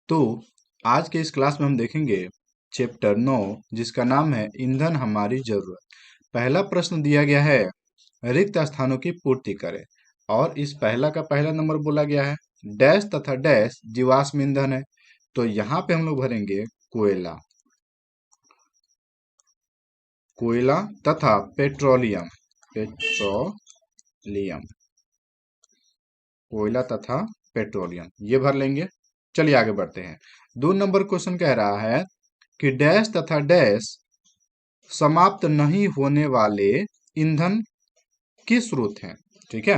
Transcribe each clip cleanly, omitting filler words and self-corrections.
तो आज के इस क्लास में हम देखेंगे चैप्टर 9 जिसका नाम है ईंधन हमारी जरूरत। पहला प्रश्न दिया गया है रिक्त स्थानों की पूर्ति करें और इस पहला का पहला नंबर बोला गया है डैश तथा डैश जीवाश्म ईंधन है। तो यहाँ पे हम लोग भरेंगे कोयला कोयला तथा पेट्रोलियम पेट्रोलियम कोयला तथा पेट्रोलियम ये भर लेंगे। चलिए आगे बढ़ते हैं। 2 नंबर क्वेश्चन कह रहा है कि डैश तथा डैश समाप्त नहीं होने वाले ईंधन के स्रोत हैं। ठीक है,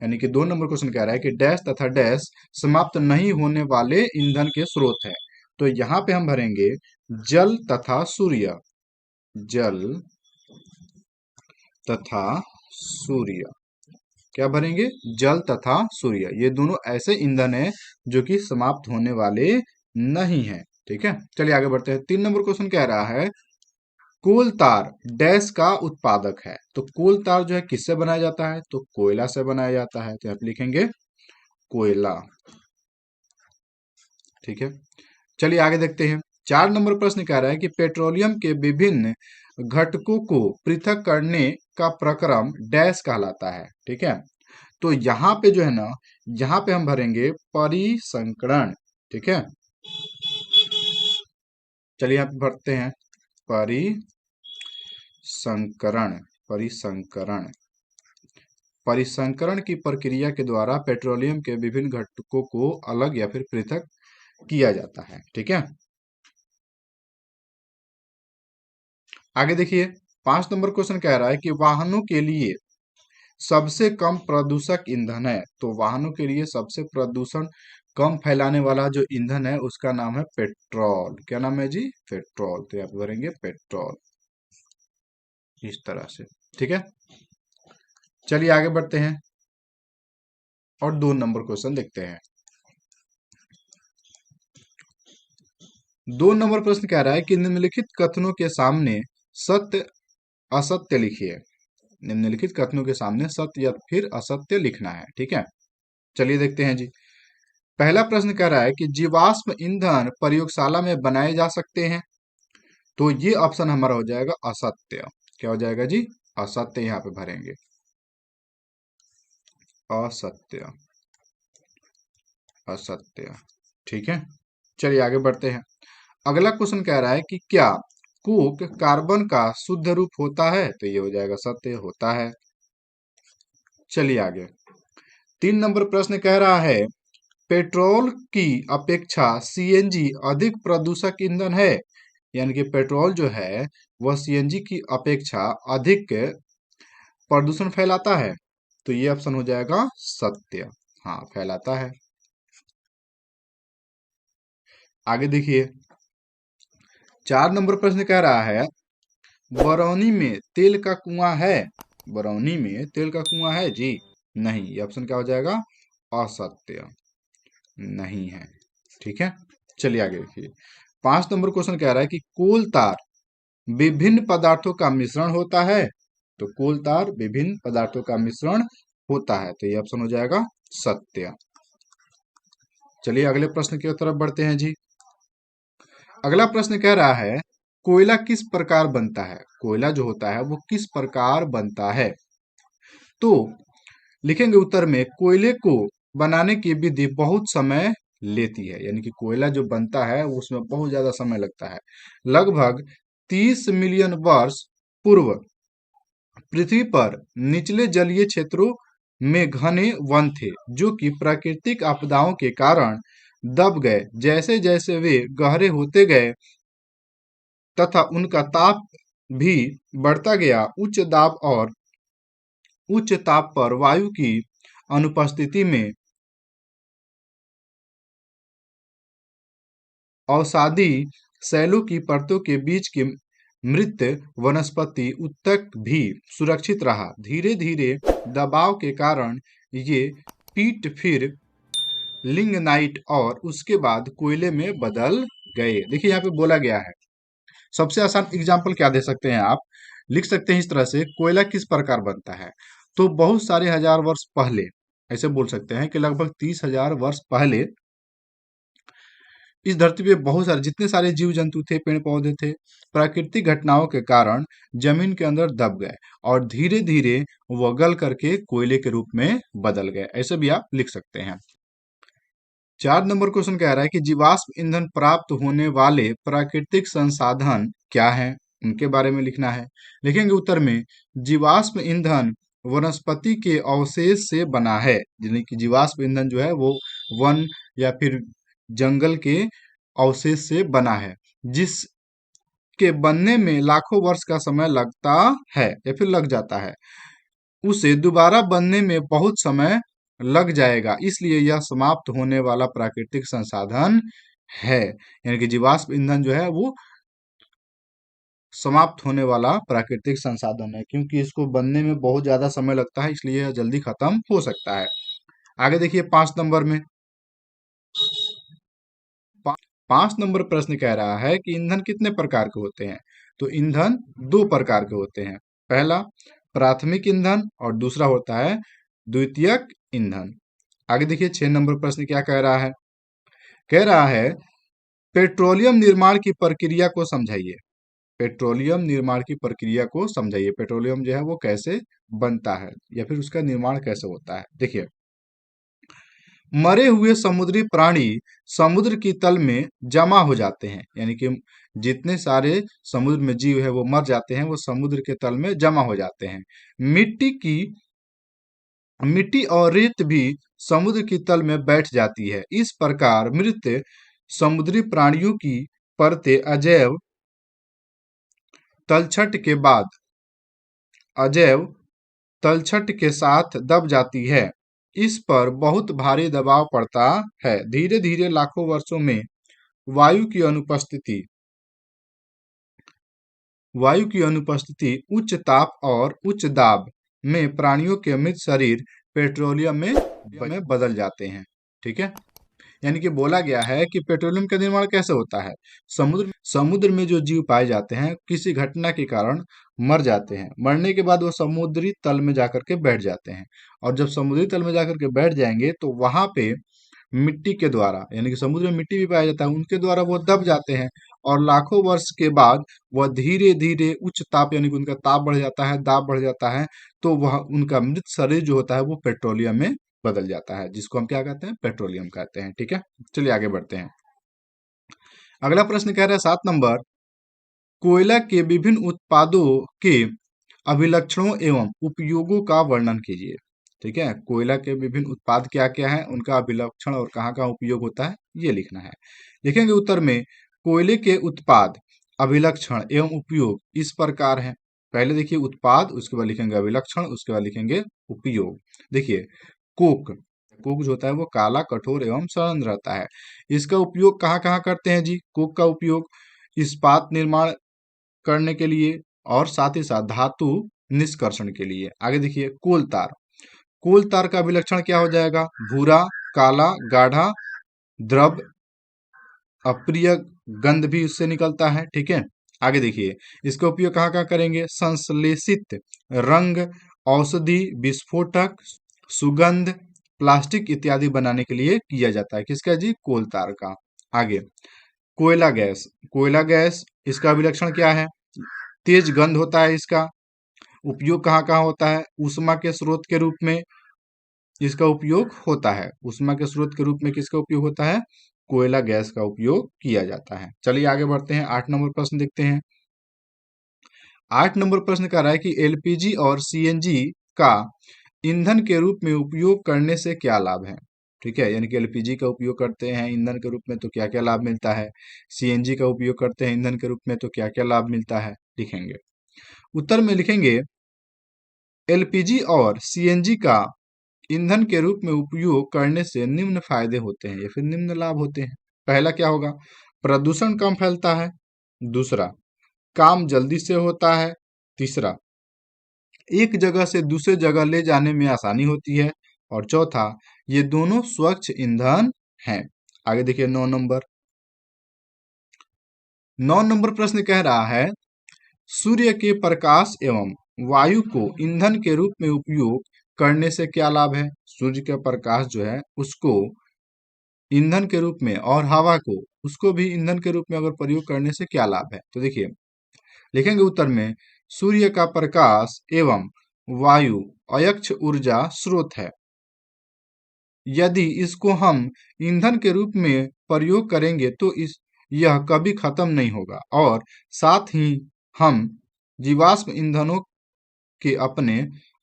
यानी कि 2 नंबर क्वेश्चन कह रहा है कि डैश तथा डैश समाप्त नहीं होने वाले ईंधन के स्रोत हैं। तो यहाँ पे हम भरेंगे जल तथा सूर्य जल तथा सूर्य। क्या भरेंगे? जल तथा सूर्य। ये दोनों ऐसे ईंधन हैं जो कि समाप्त होने वाले नहीं है। ठीक है, चलिए आगे बढ़ते हैं। 3 नंबर क्वेश्चन कह रहा है कोल तार डैश का उत्पादक है। तो कोल तार जो है किससे बनाया जाता है? तो कोयला से बनाया जाता है। तो यहाँ पे लिखेंगे कोयला। ठीक है, चलिए आगे देखते हैं। 4 नंबर प्रश्न कह रहा है कि पेट्रोलियम के विभिन्न घटकों को पृथक करने का प्रक्रम डैश कहलाता है। ठीक है, तो यहाँ पे जो है ना, यहाँ पे हम भरेंगे परिसंकरण। ठीक है, चलिए यहाँ पे भरते हैं परिसंकरण परिसंकरण परिसंकरण की प्रक्रिया के द्वारा पेट्रोलियम के विभिन्न घटकों को अलग या फिर पृथक किया जाता है। ठीक है, आगे देखिए। 5 नंबर क्वेश्चन कह रहा है कि वाहनों के लिए सबसे कम प्रदूषक ईंधन है। तो वाहनों के लिए सबसे प्रदूषण कम फैलाने वाला जो ईंधन है उसका नाम है पेट्रोल। क्या नाम है जी? पेट्रोल। तो यहाँ पे भरेंगे पेट्रोल इस तरह से। ठीक है, चलिए आगे बढ़ते हैं और 2 नंबर क्वेश्चन देखते हैं। 2 नंबर प्रश्न कह रहा है कि निम्नलिखित कथनों के सामने सत्य असत्य लिखिए। निम्नलिखित कथनों के सामने सत्य या फिर असत्य लिखना है। ठीक है, चलिए देखते हैं जी। पहला प्रश्न कह रहा है कि जीवाश्म ईंधन प्रयोगशाला में बनाए जा सकते हैं। तो ये ऑप्शन हमारा हो जाएगा असत्य। क्या हो जाएगा जी? असत्य। यहाँ पे भरेंगे असत्य असत्य। ठीक है, चलिए आगे बढ़ते हैं। अगला क्वेश्चन कह रहा है कि क्या कोक कार्बन का शुद्ध रूप होता है? तो ये हो जाएगा सत्य, होता है। चलिए आगे। 3 नंबर प्रश्न कह रहा है पेट्रोल की अपेक्षा सीएनजी अधिक प्रदूषक ईंधन है। यानी कि पेट्रोल जो है वह सीएनजी की अपेक्षा अधिक प्रदूषण फैलाता है। तो ये ऑप्शन हो जाएगा सत्य। हाँ, फैलाता है। आगे देखिए। 4 नंबर प्रश्न कह रहा है बरौनी में तेल का कुआं है। बरौनी में तेल का कुआं है जी? नहीं। ये ऑप्शन क्या हो जाएगा? असत्य, नहीं है। ठीक है, चलिए आगे देखिए। 5 नंबर क्वेश्चन कह रहा है कि कोल तार विभिन्न पदार्थों का मिश्रण होता है। तो कोल तार विभिन्न पदार्थों का मिश्रण होता है। तो ये ऑप्शन हो जाएगा सत्य। चलिए अगले प्रश्न की तरफ बढ़ते हैं जी। अगला प्रश्न कह रहा है कोयला किस प्रकार बनता है? कोयला जो होता है वो किस प्रकार बनता है? तो लिखेंगे उत्तर में कोयले को बनाने की विधि बहुत समय लेती है। यानी कि कोयला जो बनता है उसमें बहुत ज्यादा समय लगता है। लगभग 30 मिलियन वर्ष पूर्व पृथ्वी पर निचले जलीय क्षेत्रों में घने वन थे जो कि प्राकृतिक आपदाओं के कारण दब गए। जैसे जैसे वे गहरे होते गए तथा उनका ताप भी बढ़ता गया, उच्च ताप पर वायु की अनुपस्थिति में अवसादी शैलों की परतों के बीच की मृत वनस्पति ऊतक भी सुरक्षित रहा। धीरे धीरे दबाव के कारण ये पीट फिर लिग्नाइट और उसके बाद कोयले में बदल गए। देखिए यहाँ पे बोला गया है। सबसे आसान एग्जाम्पल क्या दे सकते हैं आप? लिख सकते हैं इस तरह से कोयला किस प्रकार बनता है। तो बहुत सारे हजार वर्ष पहले, ऐसे बोल सकते हैं कि लगभग 30,000 वर्ष पहले इस धरती पे बहुत सारे जितने सारे जीव जंतु थे, पेड़ पौधे थे, प्राकृतिक घटनाओं के कारण जमीन के अंदर दब गए और धीरे धीरे वो गल करके कोयले के रूप में बदल गए। ऐसे भी आप लिख सकते हैं। 4 नंबर क्वेश्चन कह रहा है कि जीवाश्म ईंधन प्राप्त होने वाले प्राकृतिक संसाधन क्या हैं, उनके बारे में लिखना है। लिखेंगे उत्तर में, जीवाश्म ईंधन वनस्पति के अवशेष से बना है। यानी कि जीवाश्म ईंधन जो है वो वन या फिर जंगल के अवशेष से बना है, जिसके बनने में लाखों वर्ष का समय लगता है या फिर लग जाता है। उसे दोबारा बनने में बहुत समय लग जाएगा, इसलिए यह समाप्त होने वाला प्राकृतिक संसाधन है। यानी कि जीवाश्म ईंधन जो है वो समाप्त होने वाला प्राकृतिक संसाधन है, क्योंकि इसको बनने में बहुत ज्यादा समय लगता है, इसलिए यह जल्दी खत्म हो सकता है। आगे देखिए 5 नंबर में, 5 नंबर प्रश्न कह रहा है कि ईंधन कितने प्रकार के होते हैं। तो ईंधन 2 प्रकार के होते हैं। पहला प्राथमिक ईंधन और दूसरा होता है द्वितीयक ईंधन। आगे देखिए 6 नंबर प्रश्न क्या कह रहा है। कह रहा है पेट्रोलियम निर्माण की प्रक्रिया को समझाइए। पेट्रोलियम निर्माण की प्रक्रिया को समझाइए। पेट्रोलियम जो है वो कैसे बनता है या फिर उसका निर्माण कैसे होता है। देखिए, मरे हुए समुद्री प्राणी समुद्र की तल में जमा हो जाते हैं। यानी कि जितने सारे समुद्र में जीव है वो मर जाते हैं, वो समुद्र के तल में जमा हो जाते हैं। मिट्टी और रेत भी समुद्र की तल में बैठ जाती है। इस प्रकार मृत समुद्री प्राणियों की परतें अजैव तलछट के साथ दब जाती है। इस पर बहुत भारी दबाव पड़ता है। धीरे धीरे लाखों वर्षों में वायु की अनुपस्थिति उच्च ताप और उच्च दाब में प्राणियों के मृत शरीर पेट्रोलियम में बदल जाते हैं। ठीक है, यानी कि बोला गया है कि पेट्रोलियम का निर्माण कैसे होता है। समुद्र में जो जीव पाए जाते हैं किसी घटना के कारण मर जाते हैं। मरने के बाद वो समुद्री तल में जाकर के बैठ जाते हैं, और जब समुद्री तल में जाकर के बैठ जाएंगे तो वहां पे मिट्टी के द्वारा, यानी कि समुद्र में मिट्टी भी पाया जाता है, उनके द्वारा वो दब जाते हैं। और लाखों वर्ष के बाद वह धीरे धीरे उच्च ताप, यानी कि उनका ताप बढ़ जाता है, दाब बढ़ जाता है, तो वह उनका मृत शरीर जो होता है वो पेट्रोलियम में बदल जाता है, जिसको हम क्या कहते हैं, पेट्रोलियम कहते हैं। ठीक है, चलिए आगे बढ़ते हैं। अगला प्रश्न कह रहा है 7 नंबर, कोयला के विभिन्न उत्पादों के अभिलक्षणों एवं उपयोगों का वर्णन कीजिए। ठीक है, कोयला के विभिन्न उत्पाद क्या क्या है, उनका अभिलक्षण और कहाँ कहाँ उपयोग होता है, ये लिखना है। लिखेंगे उत्तर में, कोयले के उत्पाद, अभिलक्षण एवं उपयोग इस प्रकार है। पहले देखिए उत्पाद, उसके बाद लिखेंगे अभिलक्षण, उसके बाद लिखेंगे उपयोग। देखिए, कोक कोक जो होता है वो काला, कठोर एवं सड़न रहता है। इसका उपयोग कहाँ कहाँ करते हैं जी। कोक का उपयोग इस्पात निर्माण करने के लिए और साथ ही साथ धातु निष्कर्षण के लिए। आगे देखिए कोल तार का विलक्षण क्या हो जाएगा, भूरा, काला, गाढ़ा, द्रव, अप्रिय गंध भी उससे निकलता है। ठीक है, आगे देखिए इसका उपयोग कहाँ कहाँ करेंगे, संश्लेषित, रंग, औषधि, विस्फोटक, सुगंध, प्लास्टिक इत्यादि बनाने के लिए किया जाता है। किसका जी, कोल तार का। आगे कोयला गैस इसका विलक्षण क्या है, तेज गंध होता है इसका। उपयोग कहाँ कहाँ होता है, ऊष्मा के स्रोत के रूप में इसका उपयोग होता है। ऊष्मा के स्रोत के रूप में किसका उपयोग होता है, कोयला गैस का उपयोग किया जाता है। चलिए आगे बढ़ते हैं, 8 नंबर प्रश्न देखते हैं। 8 नंबर प्रश्न कह रहा है कि एलपीजी और सीएनजी का ईंधन के रूप में उपयोग करने से क्या लाभ है। ठीक है, यानी कि एलपीजी का उपयोग करते हैं ईंधन के रूप में तो क्या क्या लाभ मिलता है, सीएनजी का उपयोग करते हैं ईंधन के रूप में तो क्या क्या लाभ मिलता है, लिखेंगे। उत्तर में लिखेंगे, एलपीजी और सीएनजी का ईंधन के रूप में उपयोग करने से निम्न फायदे होते हैं या फिर निम्न लाभ होते हैं। पहला क्या होगा, प्रदूषण कम फैलता है। दूसरा, काम जल्दी से होता है। तीसरा, एक जगह से दूसरे जगह ले जाने में आसानी होती है। और चौथा, ये दोनों स्वच्छ ईंधन हैं। आगे देखिए 9 नंबर। 9 नंबर प्रश्न कह रहा है, सूर्य के प्रकाश एवं वायु को ईंधन के रूप में उपयोग करने से क्या लाभ है। सूर्य का प्रकाश जो है उसको ईंधन के रूप में और हवा को उसको भी ईंधन के रूप में अगर प्रयोग करने से क्या लाभ है? तो देखिए, लिखेंगे उत्तर में, सूर्य का प्रकाश एवं वायु अयक्ष ऊर्जा स्रोत है। यदि इसको हम ईंधन के रूप में प्रयोग करेंगे तो इस यह कभी खत्म नहीं होगा और साथ ही हम जीवाश्म ईंधनों के अपने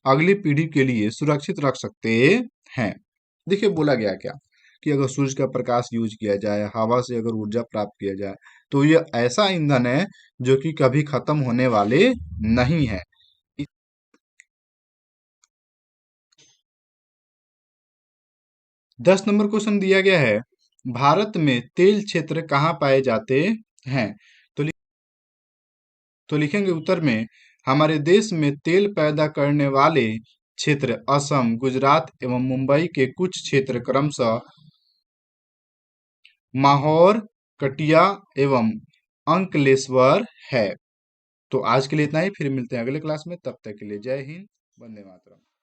अगली पीढ़ी के लिए सुरक्षित रख सकते हैं। देखिए बोला गया क्या कि अगर सूर्य का प्रकाश यूज किया जाए, हवा से अगर ऊर्जा प्राप्त किया जाए, तो यह ऐसा ईंधन है जो कि कभी खत्म होने वाले नहीं है। 10 नंबर क्वेश्चन दिया गया है, भारत में तेल क्षेत्र कहाँ पाए जाते हैं? तो लिखेंगे उत्तर में, हमारे देश में तेल पैदा करने वाले क्षेत्र असम, गुजरात एवं मुंबई के कुछ क्षेत्र क्रमशः माहौर, कटिया एवं अंकलेश्वर है। तो आज के लिए इतना ही, फिर मिलते हैं अगले क्लास में। तब तक के लिए जय हिंद, वंदे मातरम।